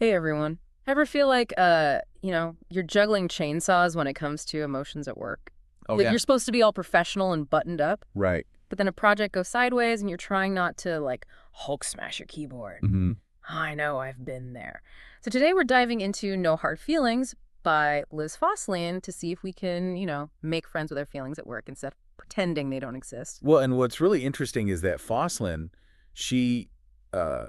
Hey everyone. Ever feel like you're juggling chainsaws when it comes to emotions at work? Oh, Like yeah. you're supposed to be all professional and buttoned up, Right. but then a project goes sideways and you're trying not to like Hulk smash your keyboard. hmm I know, I've been there. So today we're diving into No Hard Feelings by Liz Fosslien to see if we can, make friends with our feelings at work instead of pretending they don't exist. Well, and what's really interesting is that Fosslien, she uh,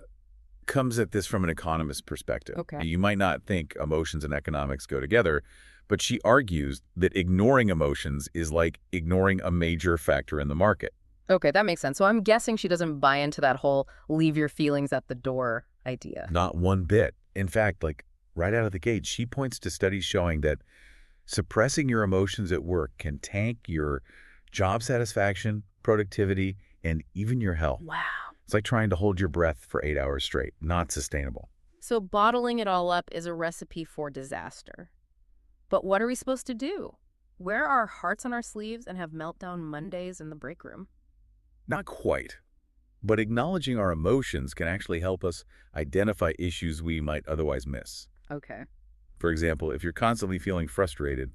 comes at this from an economist perspective. Okay. You might not think emotions and economics go together, but she argues that ignoring emotions is like ignoring a major factor in the market. Okay, that makes sense. So I'm guessing she doesn't buy into that whole leave your feelings at the door idea. Not one bit. In fact, like right out of the gate, she points to studies showing that suppressing your emotions at work can tank your job satisfaction, productivity, and even your health. Wow. It's like trying to hold your breath for 8 hours straight. Not sustainable. So bottling it all up is a recipe for disaster. But what are we supposed to do? Wear our hearts on our sleeves and have meltdown Mondays in the break room? Not quite. But acknowledging our emotions can actually help us identify issues we might otherwise miss. Okay. For example, if you're constantly feeling frustrated,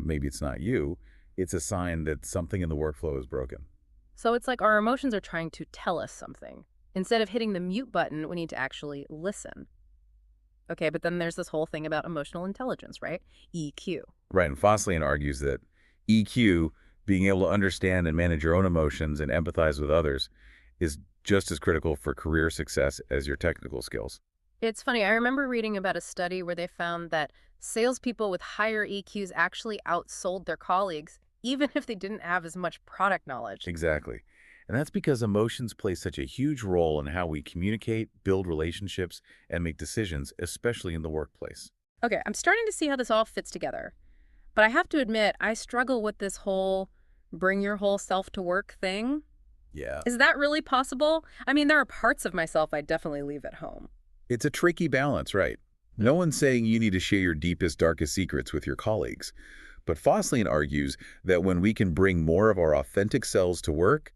maybe it's not you, it's a sign that something in the workflow is broken. So it's like our emotions are trying to tell us something. Instead of hitting the mute button, we need to actually listen. Okay, but then there's this whole thing about emotional intelligence, right? EQ. Right, and Fosslien argues that EQ, being able to understand and manage your own emotions and empathize with others, is just as critical for career success as your technical skills. It's funny, I remember reading about a study where they found that salespeople with higher EQs actually outsold their colleagues, even if they didn't have as much product knowledge. Exactly. And that's because emotions play such a huge role in how we communicate, build relationships, and make decisions, especially in the workplace. Okay, I'm starting to see how this all fits together. But I have to admit, I struggle with this whole bring your whole self to work thing. Yeah. Is that really possible? I mean, there are parts of myself I definitely leave at home. It's a tricky balance, right? No one's saying you need to share your deepest, darkest secrets with your colleagues. But Fosslien argues that when we can bring more of our authentic selves to work,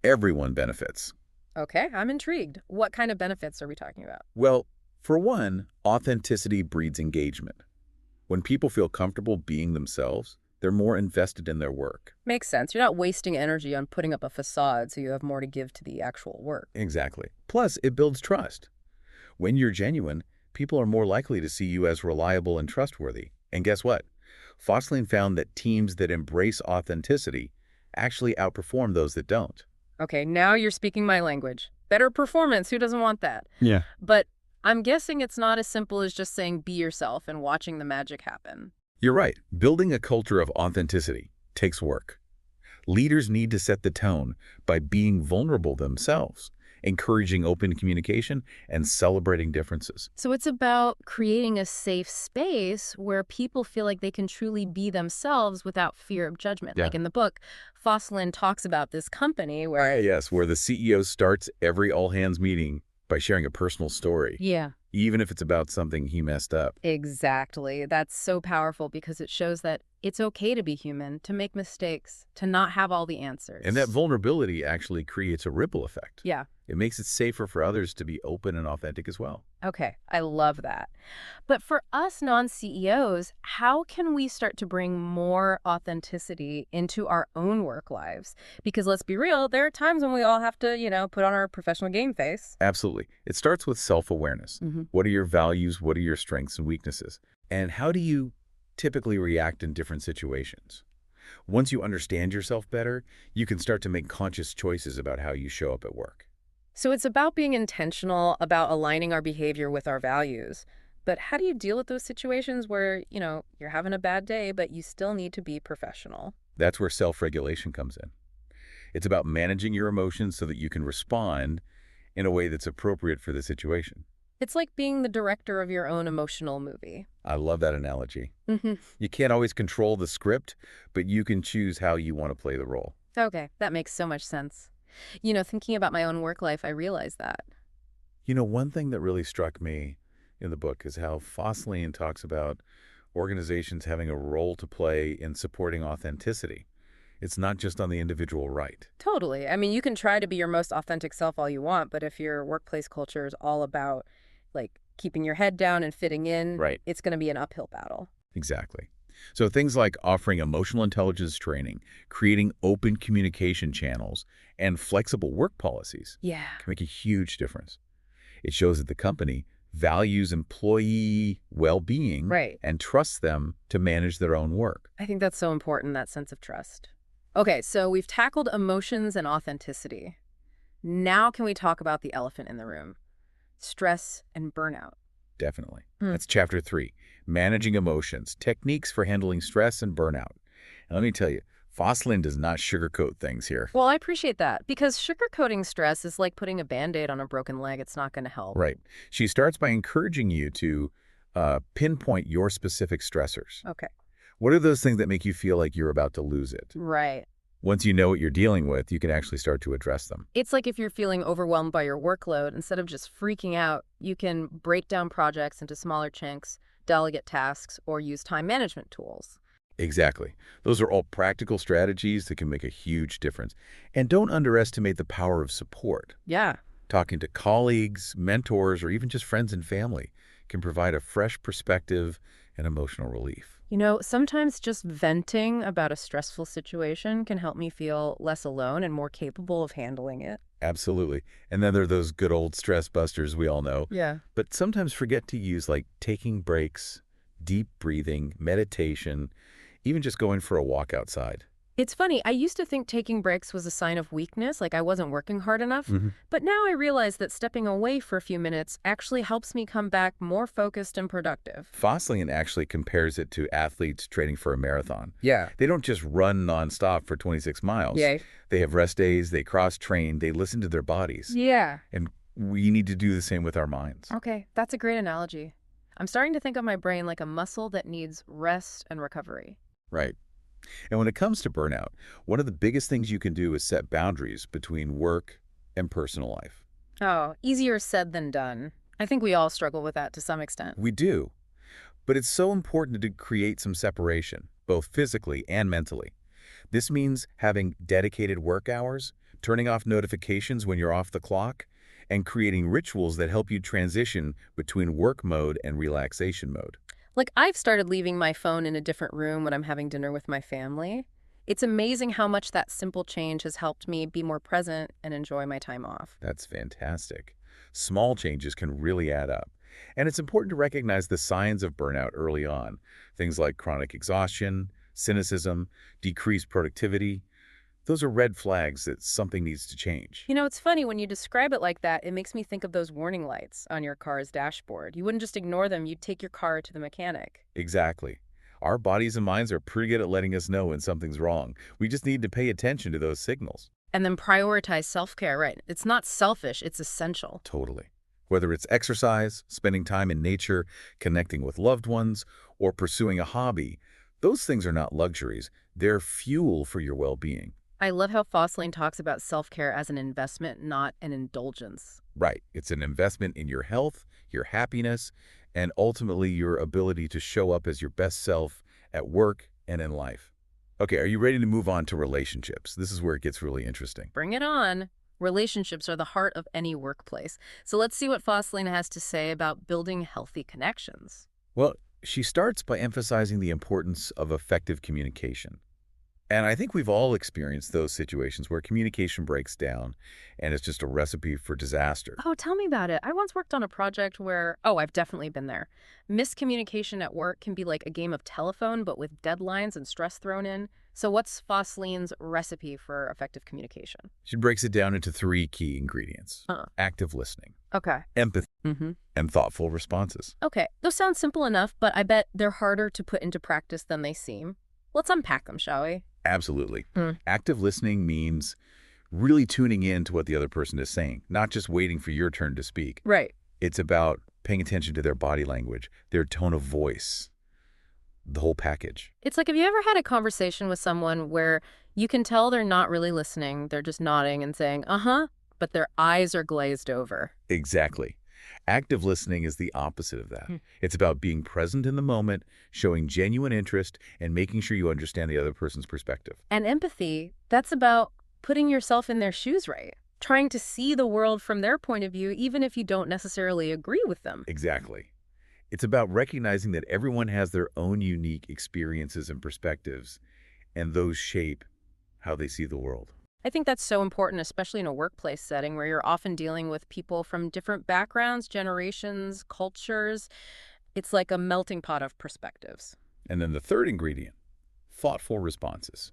everyone benefits. Okay, I'm intrigued. What kind of benefits are we talking about? Well, for one, authenticity breeds engagement. When people feel comfortable being themselves, they're more invested in their work. Makes sense. You're not wasting energy on putting up a facade so you have more to give to the actual work. Exactly. Plus, it builds trust. When you're genuine, people are more likely to see you as reliable and trustworthy. And guess what? Fosslien found that teams that embrace authenticity actually outperform those that don't. Okay, now you're speaking my language. Better performance, who doesn't want that? Yeah. But I'm guessing it's not as simple as just saying be yourself and watching the magic happen. You're right. Building a culture of authenticity takes work. Leaders need to set the tone by being vulnerable themselves, encouraging open communication, and celebrating differences. So it's about creating a safe space where people feel like they can truly be themselves without fear of judgment. Yeah. Like in the book, Fosslien talks about this company where, Yes, where the CEO starts every all-hands meeting by sharing a personal story, yeah, even if it's about something he messed up. exactly. That's so powerful because it shows that it's okay to be human, to make mistakes, to not have all the answers. And that vulnerability actually creates a ripple effect. Yeah. It makes it safer for others to be open and authentic as well. Okay, I love that. But for us non-CEOs, how can we start to bring more authenticity into our own work lives? Because let's be real, there are times when we all have to, put on our professional game face. Absolutely. It starts with self-awareness. Hmm. What are your values? What are your strengths and weaknesses? And how do you typically react in different situations? Once you understand yourself better, you can start to make conscious choices about how you show up at work. So it's about being intentional, about aligning our behavior with our values. But how do you deal with those situations where, you're having a bad day, but you still need to be professional? That's where self-regulation comes in. It's about managing your emotions so that you can respond in a way that's appropriate for the situation. It's like being the director of your own emotional movie. I love that analogy. Hmm. You can't always control the script, but you can choose how you want to play the role. Okay, that makes so much sense. Thinking about my own work life, I realized that. One thing that really struck me in the book is how Fosslien talks about organizations having a role to play in supporting authenticity. It's not just on the individual right. Totally. I mean, you can try to be your most authentic self all you want, but if your workplace culture is all about, like, keeping your head down and fitting in, Right. it's going to be an uphill battle. Exactly. So things like offering emotional intelligence training, creating open communication channels, and flexible work policies Yeah. can make a huge difference. It shows that the company values employee well-being Right. and trusts them to manage their own work. I think that's so important, that sense of trust. Okay, so we've tackled emotions and authenticity. Now can we talk about the elephant in the room? Stress and burnout. Definitely. Hmm. That's chapter 3, managing emotions, techniques for handling stress and burnout. And let me tell you, Fosslien does not sugarcoat things here. Well, I appreciate that because sugarcoating stress is like putting a Band-Aid on a broken leg. It's not going to help. Right. She starts by encouraging you to pinpoint your specific stressors. Okay. What are those things that make you feel like you're about to lose it? Right. Once you know what you're dealing with, you can actually start to address them. It's like if you're feeling overwhelmed by your workload, instead of just freaking out, you can break down projects into smaller chunks, delegate tasks, or use time management tools. Exactly. Those are all practical strategies that can make a huge difference. And don't underestimate the power of support. Yeah. Talking to colleagues, mentors, or even just friends and family can provide a fresh perspective and emotional relief. You know, sometimes just venting about a stressful situation can help me feel less alone and more capable of handling it. Absolutely. And then there are those good old stress busters we all know. Yeah. But sometimes forget to use like taking breaks, deep breathing, meditation, even just going for a walk outside. It's funny, I used to think taking breaks was a sign of weakness, like I wasn't working hard enough. Mhm. But now I realize that stepping away for a few minutes actually helps me come back more focused and productive. Fosslien actually compares it to athletes training for a marathon. Yeah. They don't just run nonstop for 26 miles. Yay. They have rest days, they cross-train, they listen to their bodies. Yeah. And we need to do the same with our minds. Okay, that's a great analogy. I'm starting to think of my brain like a muscle that needs rest and recovery. Right. And when it comes to burnout, one of the biggest things you can do is set boundaries between work and personal life. Oh, easier said than done. I think we all struggle with that to some extent. We do, but it's so important to create some separation, both physically and mentally. This means having dedicated work hours, turning off notifications when you're off the clock, and creating rituals that help you transition between work mode and relaxation mode. Like, I've started leaving my phone in a different room when I'm having dinner with my family. It's amazing how much that simple change has helped me be more present and enjoy my time off. That's fantastic. Small changes can really add up. And it's important to recognize the signs of burnout early on. Things like chronic exhaustion, cynicism, decreased productivity. Those are red flags that something needs to change. You know, it's funny when you describe it like that, it makes me think of those warning lights on your car's dashboard. You wouldn't just ignore them, you'd take your car to the mechanic. Exactly. Our bodies and minds are pretty good at letting us know when something's wrong. We just need to pay attention to those signals. And then prioritize self-care, right? It's not selfish, it's essential. Totally. Whether it's exercise, spending time in nature, connecting with loved ones, or pursuing a hobby, those things are not luxuries. They're fuel for your well-being. I love how Fosslien talks about self-care as an investment, not an indulgence. Right. It's an investment in your health, your happiness, and ultimately your ability to show up as your best self at work and in life. Okay, are you ready to move on to relationships? This is where it gets really interesting. Bring it on. Relationships are the heart of any workplace. So let's see what Fosslien has to say about building healthy connections. Well, she starts by emphasizing the importance of effective communication. And I think we've all experienced those situations where communication breaks down and it's just a recipe for disaster. Oh, tell me about it. I once worked on a project where, oh, I've definitely been there. Miscommunication at work can be like a game of telephone, but with deadlines and stress thrown in. So what's Fosslien's recipe for effective communication? She breaks it down into 3 key ingredients. Active listening, Okay. empathy, and thoughtful responses. Okay, those sound simple enough, but I bet they're harder to put into practice than they seem. Let's unpack them, shall we? Absolutely. Active listening means really tuning in to what the other person is saying, not just waiting for your turn to speak. Right. It's about paying attention to their body language, their tone of voice, the whole package. It's like, have you ever had a conversation with someone where you can tell they're not really listening, they're just nodding and saying, uh-huh, but their eyes are glazed over? Exactly. Active listening is the opposite of that. It's about being present in the moment, showing genuine interest, and making sure you understand the other person's perspective. And empathy, that's about putting yourself in their shoes, right? Trying to see the world from their point of view, even if you don't necessarily agree with them. Exactly. It's about recognizing that everyone has their own unique experiences and perspectives, and those shape how they see the world. I think that's so important, especially in a workplace setting where you're often dealing with people from different backgrounds, generations, cultures. It's like a melting pot of perspectives. And then the third ingredient, thoughtful responses.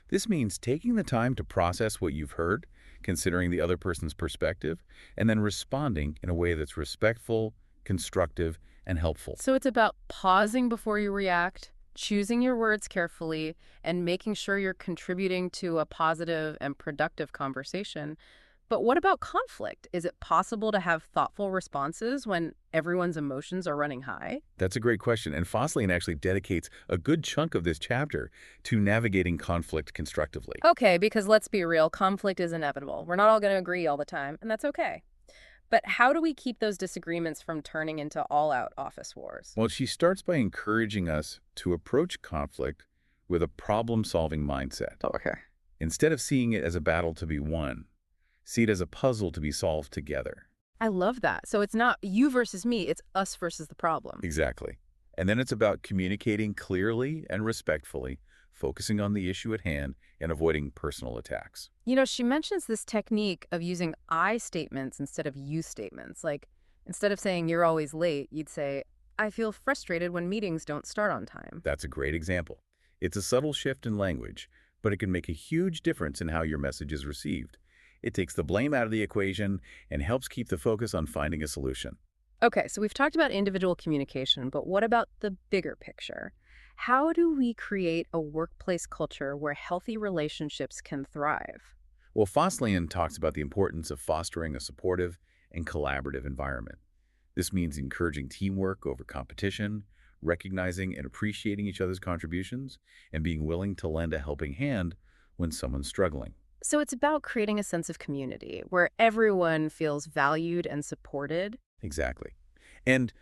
This means taking the time to process what you've heard, considering the other person's perspective, and then responding in a way that's respectful, constructive, and helpful. So it's about pausing before you react, choosing your words carefully, and making sure you're contributing to a positive and productive conversation. But what about conflict? Is it possible to have thoughtful responses when everyone's emotions are running high? That's a great question, and Fosslien actually dedicates a good chunk of this chapter to navigating conflict constructively. Okay, because let's be real, conflict is inevitable. We're not all going to agree all the time, and that's okay. But how do we keep those disagreements from turning into all-out office wars? Well, she starts by encouraging us to approach conflict with a problem-solving mindset. Oh, okay. Instead of seeing it as a battle to be won, see it as a puzzle to be solved together. I love that. So it's not you versus me, it's us versus the problem. Exactly. And then it's about communicating clearly and respectfully, focusing on the issue at hand and avoiding personal attacks. You know, she mentions this technique of using I statements instead of you statements. Like, instead of saying you're always late, you'd say, I feel frustrated when meetings don't start on time. That's a great example. It's a subtle shift in language, but it can make a huge difference in how your message is received. It takes the blame out of the equation and helps keep the focus on finding a solution. Okay, so we've talked about individual communication, but what about the bigger picture? How do we create a workplace culture where healthy relationships can thrive? Well, Fosslien talks about the importance of fostering a supportive and collaborative environment. This means encouraging teamwork over competition, recognizing and appreciating each other's contributions, and being willing to lend a helping hand when someone's struggling. So it's about creating a sense of community where everyone feels valued and supported. Exactly. And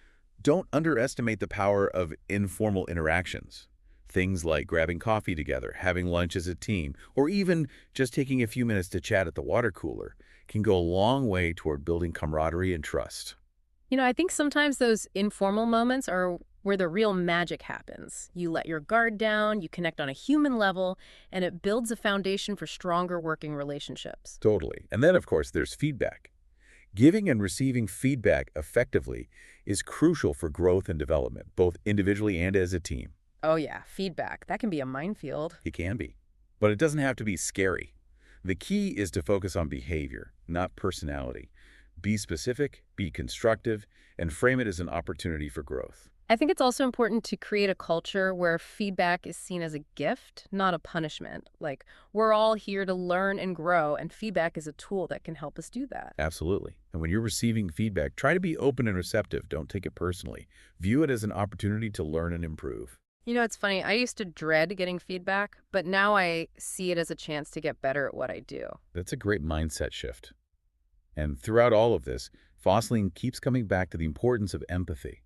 don't underestimate the power of informal interactions. Things like grabbing coffee together, having lunch as a team, or even just taking a few minutes to chat at the water cooler can go a long way toward building camaraderie and trust. You know, I think sometimes those informal moments are where the real magic happens. You let your guard down, you connect on a human level, and it builds a foundation for stronger working relationships. Totally. And then, of course, there's feedback. Giving and receiving feedback effectively is crucial for growth and development, both individually and as a team. Oh yeah, feedback. That can be a minefield. It can be. But it doesn't have to be scary. The key is to focus on behavior, not personality. Be specific, be constructive, and frame it as an opportunity for growth. I think it's also important to create a culture where feedback is seen as a gift, not a punishment. Like, we're all here to learn and grow, and feedback is a tool that can help us do that. Absolutely. And when you're receiving feedback, try to be open and receptive. Don't take it personally. View it as an opportunity to learn and improve. You know, it's funny. I used to dread getting feedback, but now I see it as a chance to get better at what I do. That's a great mindset shift. And throughout all of this, Fosslien keeps coming back to the importance of empathy.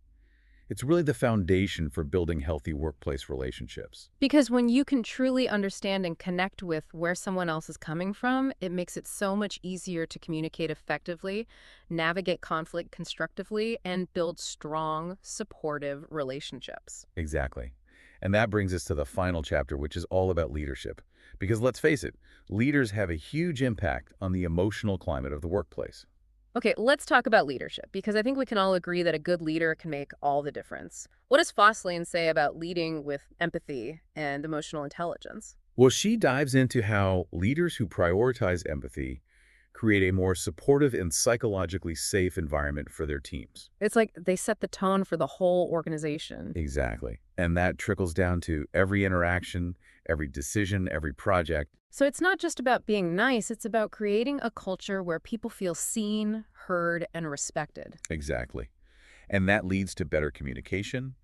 It's really the foundation for building healthy workplace relationships. Because when you can truly understand and connect with where someone else is coming from, it makes it so much easier to communicate effectively, navigate conflict constructively, and build strong, supportive relationships. Exactly. And that brings us to the final chapter, which is all about leadership. Because let's face it, leaders have a huge impact on the emotional climate of the workplace. Okay, let's talk about leadership, because I think we can all agree that a good leader can make all the difference. What does Fosslien say about leading with empathy and emotional intelligence? Well, she dives into how leaders who prioritize empathy create a more supportive and psychologically safe environment for their teams. It's like they set the tone for the whole organization. Exactly. And that trickles down to every interaction, every decision, every project. So it's not just about being nice, it's about creating a culture where people feel seen, heard, and respected. Exactly. And that leads to better communication,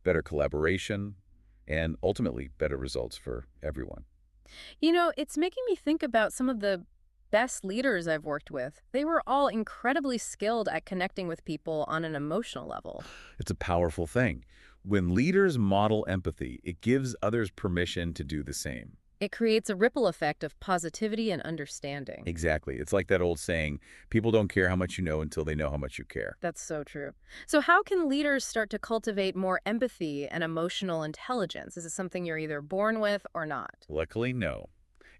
better collaboration, and ultimately better results for everyone. You know, it's making me think about some of the best leaders I've worked with. They were all incredibly skilled at connecting with people on an emotional level. It's a powerful thing. When leaders model empathy, it gives others permission to do the same. It creates a ripple effect of positivity and understanding. Exactly. It's like that old saying, people don't care how much you know until they know how much you care. That's so true. So how can leaders start to cultivate more empathy and emotional intelligence? Is it something you're either born with or not? Luckily, no.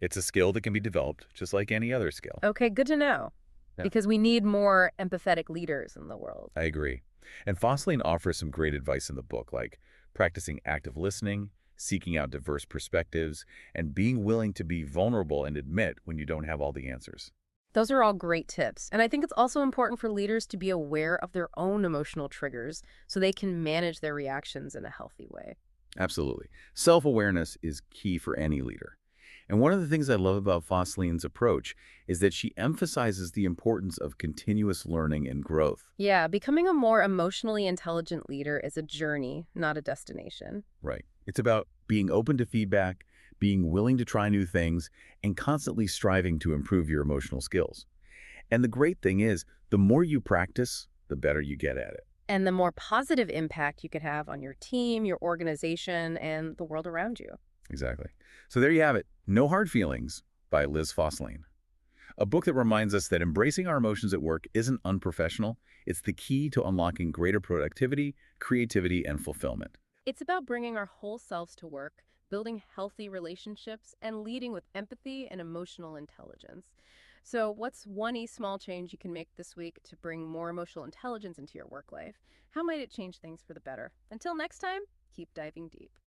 It's a skill that can be developed just like any other skill. Okay, good to know. Yeah, Because we need more empathetic leaders in the world. I agree. And Fosslien offers some great advice in the book, like practicing active listening, seeking out diverse perspectives, and being willing to be vulnerable and admit when you don't have all the answers. Those are all great tips. And I think it's also important for leaders to be aware of their own emotional triggers so they can manage their reactions in a healthy way. Absolutely. Self-awareness is key for any leader. And one of the things I love about Fosslien's approach is that she emphasizes the importance of continuous learning and growth. Yeah, becoming a more emotionally intelligent leader is a journey, not a destination. Right. It's about being open to feedback, being willing to try new things, and constantly striving to improve your emotional skills. And the great thing is, the more you practice, the better you get at it. And the more positive impact you could have on your team, your organization, and the world around you. Exactly. So there you have it. No Hard Feelings by Liz Fosslien. A book that reminds us that embracing our emotions at work isn't unprofessional. It's the key to unlocking greater productivity, creativity, and fulfillment. It's about bringing our whole selves to work, building healthy relationships, and leading with empathy and emotional intelligence. So, what's one small change you can make this week to bring more emotional intelligence into your work life? How might it change things for the better? Until next time, keep diving deep.